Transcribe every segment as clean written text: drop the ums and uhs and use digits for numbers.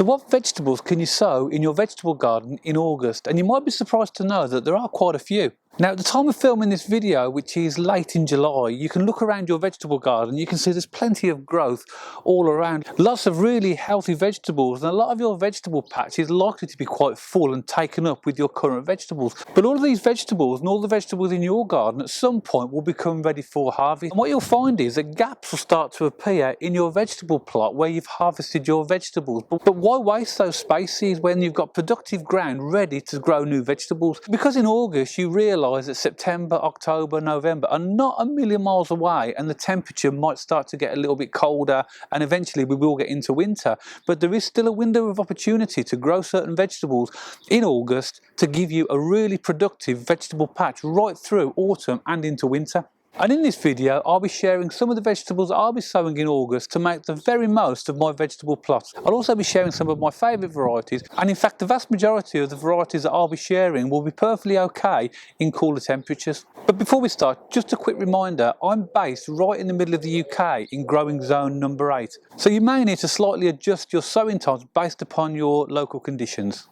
So what vegetables can you sow in your vegetable garden in August? And you might be surprised to know that there are quite a few. Now at the time of filming this video, which is late in July, you can look around your vegetable garden, you can see there's plenty of growth all around. Lots of really healthy vegetables, and a lot of your vegetable patch is likely to be quite full and taken up with your current vegetables. But all of these vegetables and all the vegetables in your garden at some point will become ready for harvest. And what you'll find is that gaps will start to appear in your vegetable plot where you've harvested your vegetables. But why waste those spaces when you've got productive ground ready to grow new vegetables? Because in August you realise that September, October, November are not a million miles away, and the temperature might start to get a little bit colder, and eventually we will get into winter. But there is still a window of opportunity to grow certain vegetables in August to give you a really productive vegetable patch right through autumn and into winter. And in this video I'll be sharing some of the vegetables I'll be sowing in August to make the very most of my vegetable plots. I'll also be sharing some of my favourite varieties, and in fact the vast majority of the varieties that I'll be sharing will be perfectly okay in cooler temperatures. But before we start, just a quick reminder, I'm based right in the middle of the UK in growing zone number 8. So you may need to slightly adjust your sowing times based upon your local conditions.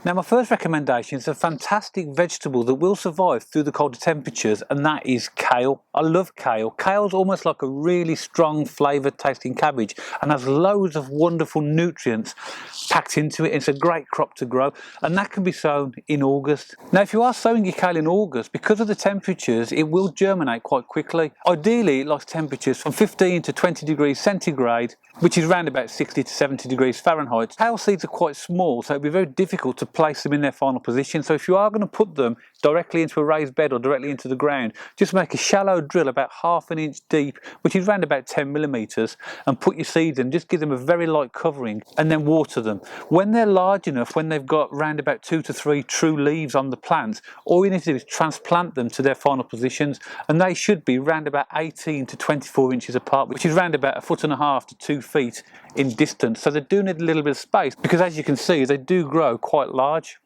Now my first recommendation is a fantastic vegetable that will survive through the colder temperatures, and that is kale. I love kale. Kale's almost like a really strong flavoured tasting cabbage and has loads of wonderful nutrients packed into it. It's a great crop to grow, and that can be sown in August. Now if you are sowing your kale in August, because of the temperatures it will germinate quite quickly. Ideally it likes temperatures from 15 to 20 degrees centigrade, which is around about 60 to 70 degrees Fahrenheit. Kale seeds are quite small, so it'd be very difficult to place them in their final position. So if you are going to put them directly into a raised bed or directly into the ground, just make a shallow drill about ½ an inch deep, which is around about 10 millimeters, and put your seeds in. Just give them a very light covering and then water them. When they're large enough, when they've got round about 2 to 3 true leaves on the plant, all you need to do is transplant them to their final positions, and they should be round about 18 to 24 inches apart, which is round about 1.5 to 2 feet in distance. So they do need a little bit of space, because as you can see they do grow quite large.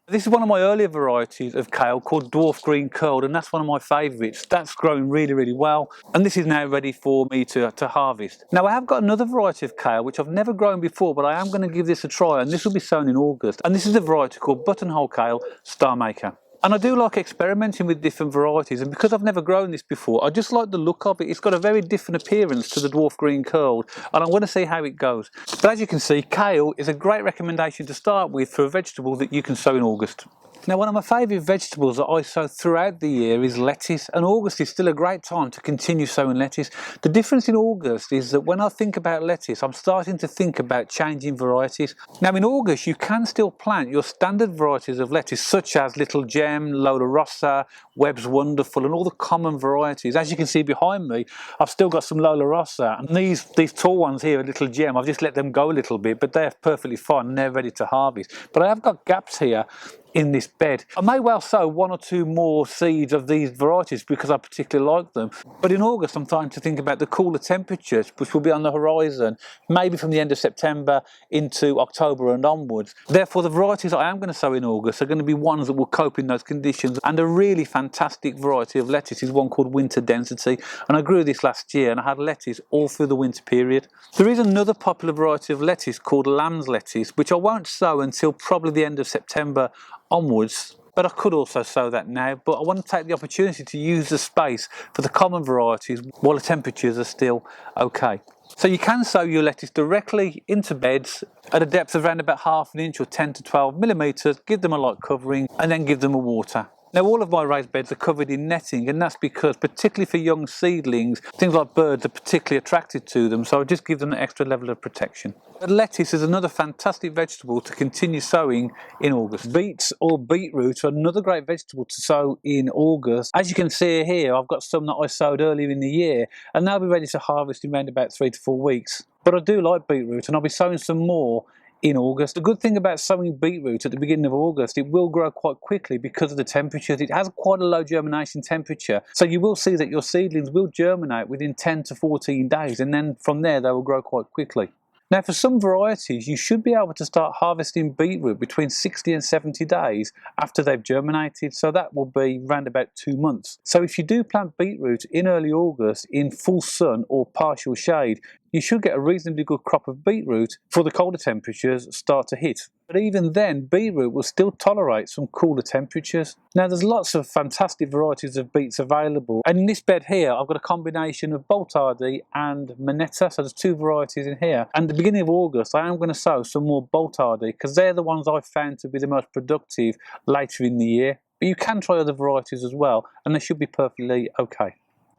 This is one of my earlier varieties of kale called dwarf green curled, and that's one of my favourites. That's growing really well, and this is now ready for me to harvest. Now I have got another variety of kale which I've never grown before, but I am going to give this a try, and this will be sown in August, and this is a variety called buttonhole kale star maker. And I do like experimenting with different varieties, and because I've never grown this before, I just like the look of it. It's got a very different appearance to the dwarf green curled, and I want to see how it goes. But as you can see, kale is a great recommendation to start with for a vegetable that you can sow in August. Now one of my favourite vegetables that I sow throughout the year is lettuce, and August is still a great time to continue sowing lettuce. The difference in August is that when I think about lettuce, I'm starting to think about changing varieties. Now in August you can still plant your standard varieties of lettuce, such as Little Gem, Lola Rossa, Webb's Wonderful, and all the common varieties. As you can see behind me, I've still got some Lola Rossa, and these tall ones here are Little Gem. I've just let them go a little bit, but they're perfectly fine and they're ready to harvest. But I have got gaps here in this bed. I may well sow 1 or 2 more seeds of these varieties because I particularly like them. But in August I'm starting to think about the cooler temperatures which will be on the horizon, maybe from the end of September into October and onwards. Therefore the varieties I am going to sow in August are going to be ones that will cope in those conditions, and a really fantastic variety of lettuce is one called Winter Density, and I grew this last year and I had lettuce all through the winter period. There is another popular variety of lettuce called lamb's lettuce, which I won't sow until probably the end of September onwards, but I could also sow that now. But I want to take the opportunity to use the space for the common varieties while the temperatures are still okay. So you can sow your lettuce directly into beds at a depth of around about ½ an inch or 10 to 12 millimeters, give them a light covering and then give them a water. Now all of my raised beds are covered in netting, and that's because, particularly for young seedlings, things like birds are particularly attracted to them, so I just give them an extra level of protection. But lettuce is another fantastic vegetable to continue sowing in August. Beets or beetroot are another great vegetable to sow in August. As you can see here, I've got some that I sowed earlier in the year, and they'll be ready to harvest in around about 3 to 4 weeks. But I do like beetroot, and I'll be sowing some more in August. The good thing about sowing beetroot at the beginning of August, it will grow quite quickly because of the temperatures. It has quite a low germination temperature, so you will see that your seedlings will germinate within 10 to 14 days, and then from there they will grow quite quickly. Now for some varieties you should be able to start harvesting beetroot between 60 and 70 days after they've germinated, so that will be around about 2 months. So if you do plant beetroot in early August in full sun or partial shade, you should get a reasonably good crop of beetroot before the colder temperatures start to hit. But even then, beetroot will still tolerate some cooler temperatures. Now there's lots of fantastic varieties of beets available, and in this bed here I've got a combination of Boltardy and Monetta, so there's two varieties in here. And at the beginning of August I am going to sow some more Boltardy because they're the ones I've found to be the most productive later in the year. But you can try other varieties as well, and they should be perfectly okay.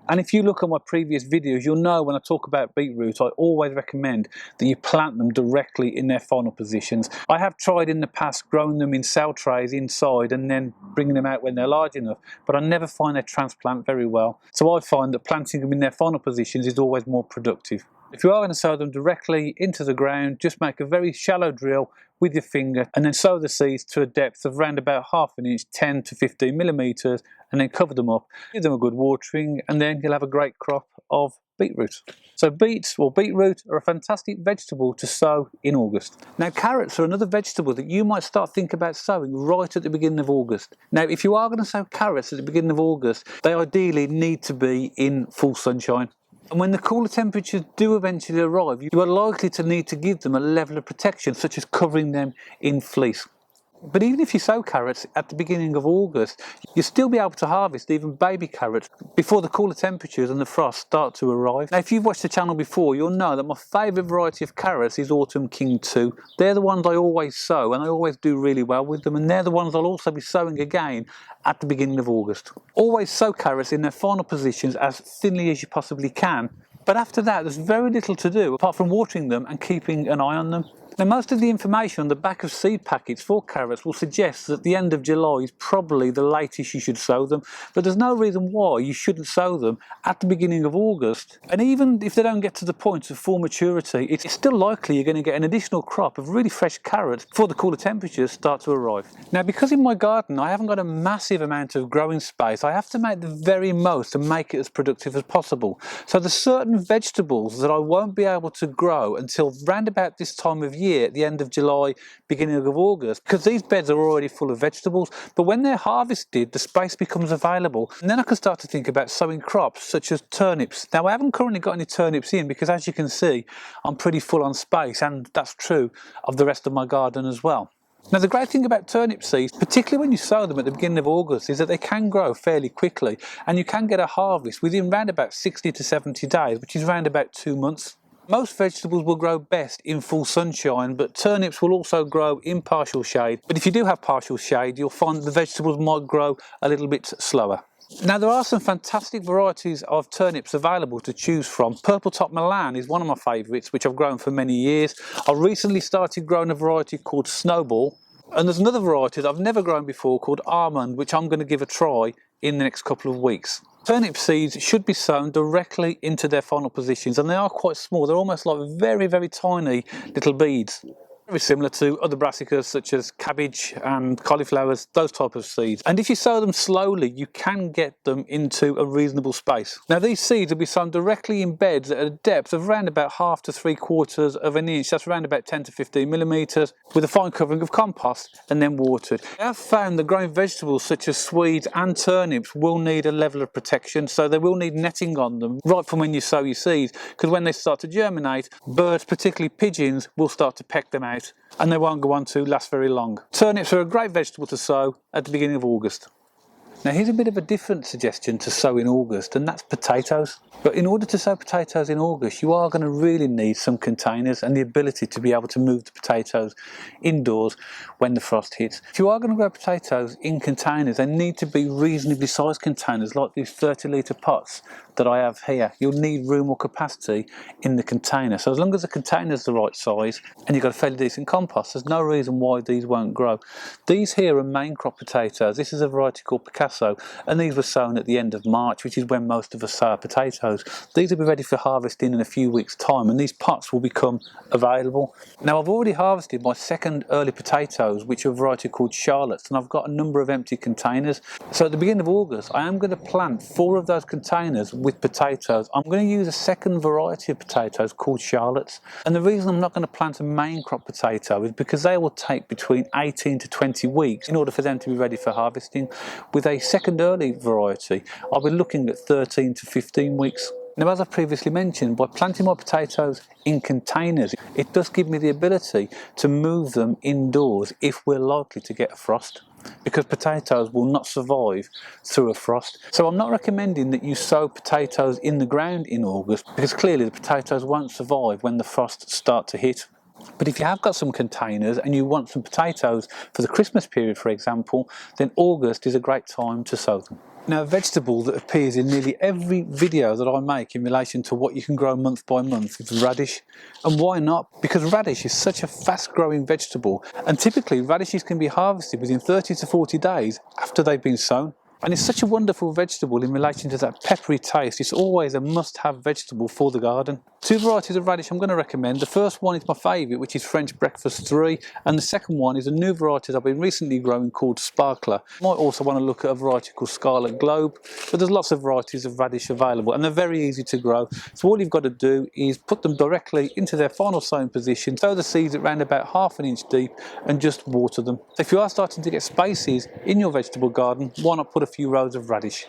And if you look at my previous videos, you'll know when I talk about beetroot, I always recommend that you plant them directly in their final positions. I have tried in the past growing them in cell trays inside and then bringing them out when they're large enough, but I never find they transplant very well. So I find that planting them in their final positions is always more productive. If you are going to sow them directly into the ground, just make a very shallow drill with your finger and then sow the seeds to a depth of around about ½ an inch, 10 to 15 millimeters, and then cover them up. Give them a good watering and then you'll have a great crop of beetroot. So beets or beetroot are a fantastic vegetable to sow in August. Now carrots are another vegetable that you might start thinking about sowing right at the beginning of August. Now if you are going to sow carrots at the beginning of August, they ideally need to be in full sunshine. And when the cooler temperatures do eventually arrive, you are likely to need to give them a level of protection, such as covering them in fleece. But even if you sow carrots at the beginning of August, you'll still be able to harvest even baby carrots before the cooler temperatures and the frost start to arrive. Now if you've watched the channel before, you'll know that my favourite variety of carrots is Autumn King 2. They're the ones I always sow and I always do really well with them, and they're the ones I'll also be sowing again at the beginning of August. Always sow carrots in their final positions as thinly as you possibly can, but after that there's very little to do apart from watering them and keeping an eye on them. Now most of the information on the back of seed packets for carrots will suggest that the end of July is probably the latest you should sow them, but there's no reason why you shouldn't sow them at the beginning of August. And even if they don't get to the point of full maturity, it's still likely you're going to get an additional crop of really fresh carrots before the cooler temperatures start to arrive. Now because in my garden I haven't got a massive amount of growing space, I have to make the very most and make it as productive as possible. So there's certain vegetables that I won't be able to grow until round about this time of year, at the end of July, beginning of August, because these beds are already full of vegetables. But when they're harvested, the space becomes available, and then I can start to think about sowing crops such as turnips. Now I haven't currently got any turnips in because, as you can see, I'm pretty full on space, and that's true of the rest of my garden as well. Now the great thing about turnip seeds, particularly when you sow them at the beginning of August, is that they can grow fairly quickly and you can get a harvest within around about 60 to 70 days, which is around about 2 months. Most vegetables will grow best in full sunshine, but turnips will also grow in partial shade. But if you do have partial shade, you'll find the vegetables might grow a little bit slower. Now there are some fantastic varieties of turnips available to choose from. Purple Top Milan is one of my favourites, which I've grown for many years. I recently started growing a variety called Snowball, and there's another variety that I've never grown before called Almond, which I'm going to give a try in the next couple of weeks. Turnip seeds should be sown directly into their final positions, and they are quite small. They're almost like very, very tiny little beads. Very similar to other brassicas such as cabbage and cauliflowers, those type of seeds. And if you sow them slowly, you can get them into a reasonable space. Now these seeds will be sown directly in beds at a depth of around about ½ to ¾ of an inch. That's around about 10 to 15 millimeters, with a fine covering of compost and then watered. I have found that growing vegetables such as swedes and turnips will need a level of protection, so they will need netting on them right from when you sow your seeds, because when they start to germinate, birds, particularly pigeons, will start to peck them out, and they won't go on to last very long. Turnips are a great vegetable to sow at the beginning of August. Now here's a bit of a different suggestion to sow in August, and that's potatoes. But in order to sow potatoes in August, you are going to really need some containers and the ability to be able to move the potatoes indoors when the frost hits. If you are going to grow potatoes in containers, they need to be reasonably sized containers, like these 30-litre pots that I have here. You'll need room or capacity in the container. So as long as the container is the right size and you've got a fairly decent compost, there's no reason why these won't grow. These here are main crop potatoes. This is a variety called Picasso, and these were sown at the end of March, which is when most of us sow our potatoes. These will be ready for harvesting in a few weeks' time, and these pots will become available. Now I've already harvested my second early potatoes, which are a variety called Charlottes, and I've got a number of empty containers. So at the beginning of August, I am going to plant 4 of those containers with potatoes. I'm going to use a second variety of potatoes called Charlottes, and the reason I'm not going to plant a main crop potato is because they will take between 18 to 20 weeks in order for them to be ready for harvesting. With a second early variety, I'll be looking at 13 to 15 weeks. Now, as I previously mentioned, by planting my potatoes in containers, it does give me the ability to move them indoors if we're likely to get a frost, because potatoes will not survive through a frost. So I'm not recommending that you sow potatoes in the ground in August, because clearly the potatoes won't survive when the frosts start to hit. But if you have got some containers and you want some potatoes for the Christmas period, for example, then August is a great time to sow them. Now, a vegetable that appears in nearly every video that I make in relation to what you can grow month by month is radish. And why not? Because radish is such a fast growing vegetable, and typically radishes can be harvested within 30 to 40 days after they've been sown. And it's such a wonderful vegetable in relation to that peppery taste. It's always a must-have vegetable for the garden. Two varieties of radish I'm going to recommend. The first one is my favourite, which is French Breakfast 3, and the second one is a new variety that I've been recently growing called Sparkler. You might also want to look at a variety called Scarlet Globe, but there's lots of varieties of radish available, and they're very easy to grow. So all you've got to do is put them directly into their final sowing position, sow the seeds at around about 1/2 inch deep, and just water them. So if you are starting to get spaces in your vegetable garden, why not put a few rows of radish?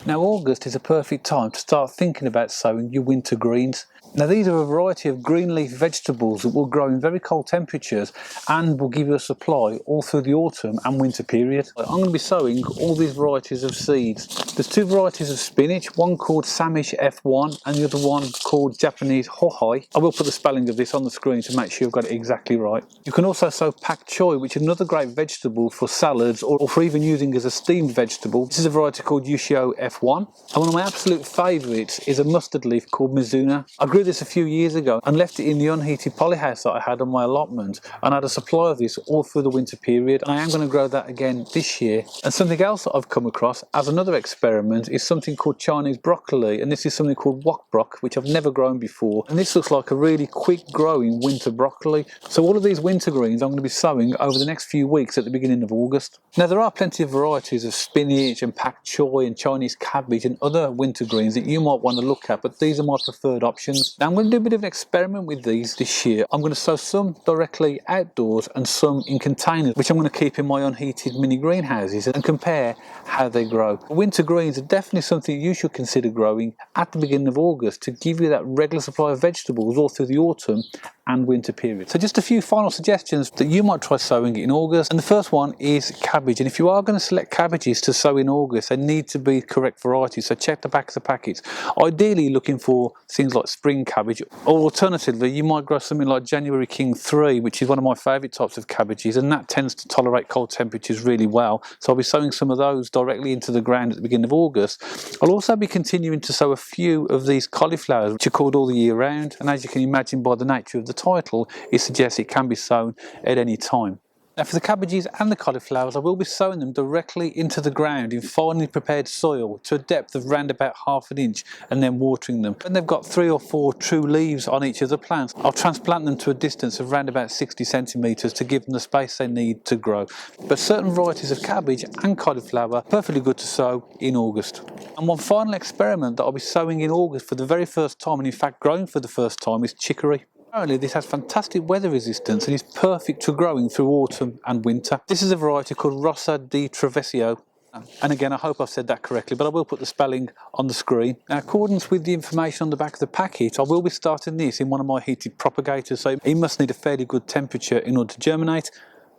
Now, August is a perfect time to start thinking about sowing your winter greens. Now, these are a variety of green leaf vegetables that will grow in very cold temperatures and will give you a supply all through the autumn and winter period. I'm going to be sowing all these varieties of seeds. There's two varieties of spinach, one called Samish F1 and the other one called Japanese Hohai. I will put the spelling of this on the screen to make sure you've got it exactly right. You can also sow pak choi, which is another great vegetable for salads or for even using as a steamed vegetable. This is a variety called Yushio F1. And one of my absolute favourites is a mustard leaf called Mizuna. I grew this a few years ago and left it in the unheated polyhouse that I had on my allotment, and I had a supply of this all through the winter period. And I am going to grow that again this year. And something else that I've come across as another experiment is something called Chinese broccoli, and this is something called wok brock, which I've never grown before, and this looks like a really quick growing winter broccoli. So all of these winter greens I'm going to be sowing over the next few weeks at the beginning of August. Now, there are plenty of varieties of spinach and pak choi and Chinese cabbage and other winter greens that you might want to look at, but these are my preferred options. Now, I'm going to do a bit of an experiment with these this year. I'm going to sow some directly outdoors and some in containers, which I'm going to keep in my unheated mini greenhouses, and compare how they grow. Winter greens are definitely something you should consider growing at the beginning of August to give you that regular supply of vegetables all through the autumn and winter period. So just a few final suggestions that you might try sowing in August, and the first one is cabbage. And if you are going to select cabbages to sow in August, they need to be correct varieties, so check the back of the packets. Ideally looking for things like spring cabbage, or alternatively you might grow something like January King 3, which is one of my favourite types of cabbages, and that tends to tolerate cold temperatures really well. So I'll be sowing some of those directly into the ground at the beginning of August. I'll also be continuing to sow a few of these cauliflowers, which are called all the year round, and as you can imagine by the nature of the title, it suggests it can be sown at any time. Now, for the cabbages and the cauliflowers, I will be sowing them directly into the ground in finely prepared soil to a depth of around about 1/2 inch, and then watering them. When they've got 3 or 4 true leaves on each of the plants, I'll transplant them to a distance of around about 60 centimetres to give them the space they need to grow. But certain varieties of cabbage and cauliflower are perfectly good to sow in August. And one final experiment that I'll be sowing in August for the very first time, and in fact growing for the first time, is chicory. Apparently this has fantastic weather resistance and is perfect for growing through autumn and winter. This is a variety called Rosa di Travesio. And again, I hope I've said that correctly, but I will put the spelling on the screen. Now, in accordance with the information on the back of the packet, I will be starting this in one of my heated propagators, so it must need a fairly good temperature in order to germinate.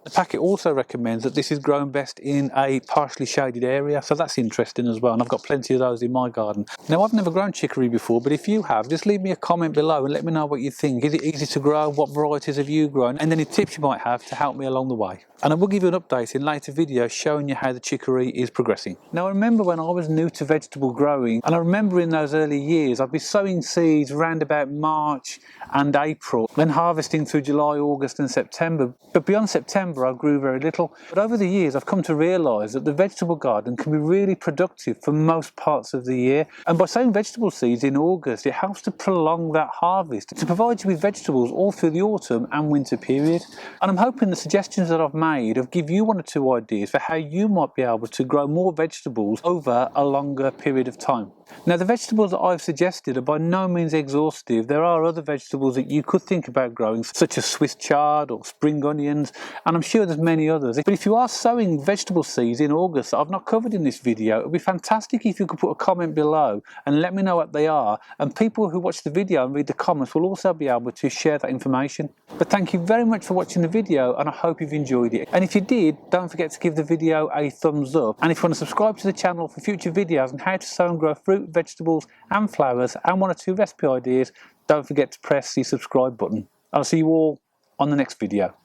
The packet also recommends that this is grown best in a partially shaded area, so that's interesting as well, and I've got plenty of those in my garden. Now, I've never grown chicory before, but if you have, just leave me a comment below and let me know what you think. Is it easy to grow? What varieties have you grown? And any tips you might have to help me along the way. And I will give you an update in later videos showing you how the chicory is progressing. Now, I remember when I was new to vegetable growing, and I remember in those early years, I'd be sowing seeds around about March and April, then harvesting through July, August and September. But beyond September, I grew very little. But over the years, I've come to realise that the vegetable garden can be really productive for most parts of the year. And by sowing vegetable seeds in August, it helps to prolong that harvest, to provide you with vegetables all through the autumn and winter period. And I'm hoping the suggestions that I've made have give you 1 or 2 ideas for how you might be able to grow more vegetables over a longer period of time. Now, the vegetables that I've suggested are by no means exhaustive. There are other vegetables that you could think about growing, such as Swiss chard or spring onions, and I'm sure there's many others. But if you are sowing vegetable seeds in August that I've not covered in this video, it would be fantastic if you could put a comment below and let me know what they are, and people who watch the video and read the comments will also be able to share that information. But thank you very much for watching the video, and I hope you've enjoyed it. And if you did, don't forget to give the video a thumbs up, and if you want to subscribe to the channel for future videos on how to sow and grow fruit, vegetables and flowers, and 1 or 2 recipe ideas, don't forget to press the subscribe button. I'll see you all on the next video.